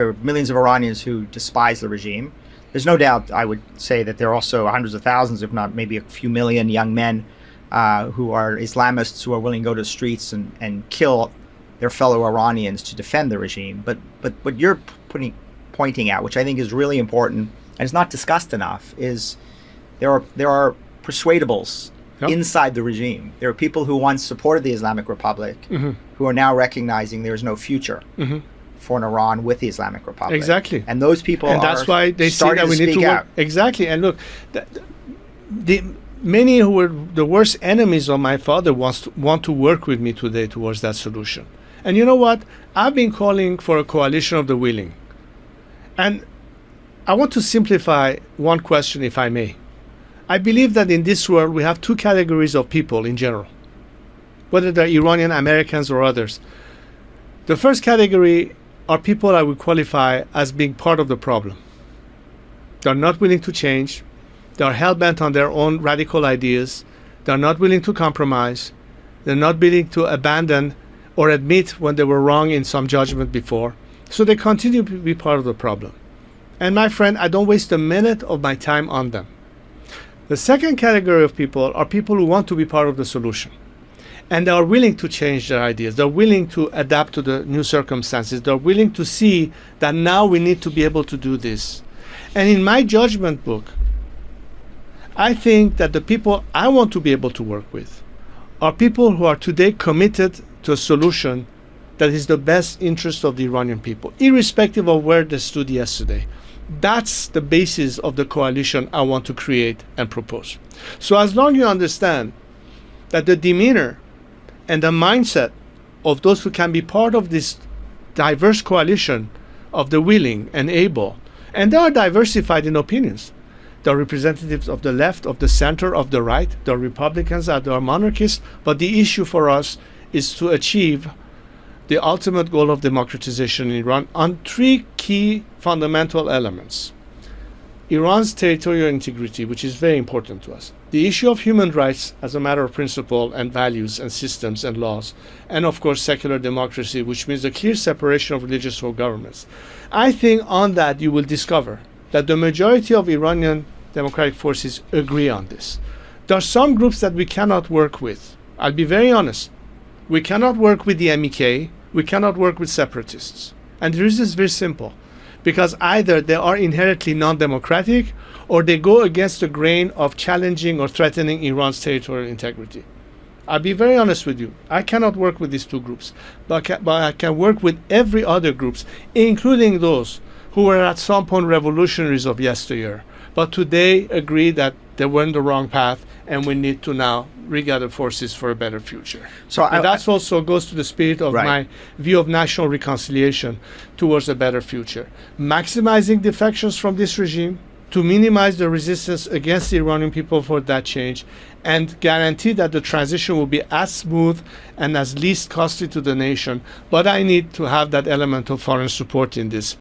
There are millions of Iranians who despise the regime. There's no doubt, I would say, that there are also hundreds of thousands, if not maybe a few million young men who are Islamists who are willing to go to the streets and kill their fellow Iranians to defend the regime. But what you're pointing out, which I think is really important and is not discussed enough, is there are persuadables inside the regime. There are people who once supported the Islamic Republic who are now recognizing there is no future for an Iran with the Islamic Republic. Exactly. And those people and that's why they say that we need to work. Out. Exactly. And look, many who were the worst enemies of my father want to work with me today towards that solution. And you know what? I've been calling for a coalition of the willing. And I want to simplify one question, if I may. I believe that in this world we have two categories of people in general, whether they're Iranian Americans or others. The first category are people I would qualify as being part of the problem. They're not willing to change. They're hell-bent on their own radical ideas. They're not willing to compromise. They're not willing to abandon or admit when they were wrong in some judgment before. So they continue to be part of the problem. And my friend, I don't waste a minute of my time on them. The second category of people are people who want to be part of the solution. And they are willing to change their ideas. They're willing to adapt to the new circumstances. They're willing to see that now we need to be able to do this. And in my judgment book, I think that the people I want to be able to work with are people who are today committed to a solution that is the best interest of the Iranian people, irrespective of where they stood yesterday. That's the basis of the coalition I want to create and propose. So as long as you understand that the demeanor and the mindset of those who can be part of this diverse coalition of the willing and able, and they are diversified in opinions. There are representatives of the left, of the center, of the right. There are Republicans, there are monarchists. But the issue for us is to achieve the ultimate goal of democratization in Iran on three key fundamental elements. Iran's territorial integrity, which is very important to us. The issue of human rights as a matter of principle and values and systems and laws. And of course, secular democracy, which means a clear separation of religious from governments. I think on that you will discover that the majority of Iranian democratic forces agree on this. There are some groups that we cannot work with. I'll be very honest. We cannot work with the MEK. We cannot work with separatists. And the reason is very simple. Because either they are inherently non-democratic or they go against the grain of challenging or threatening Iran's territorial integrity. I'll be very honest with you. I cannot work with these two groups, but I can work with every other groups, including those who were at some point revolutionaries of yesteryear, but today agree that they were on the wrong path and we need to now regather forces for a better future. So that also goes to the spirit of my view of national reconciliation towards a better future. Maximizing defections from this regime to minimize the resistance against the Iranian people for that change and guarantee that the transition will be as smooth and as least costly to the nation. But I need to have that element of foreign support in this.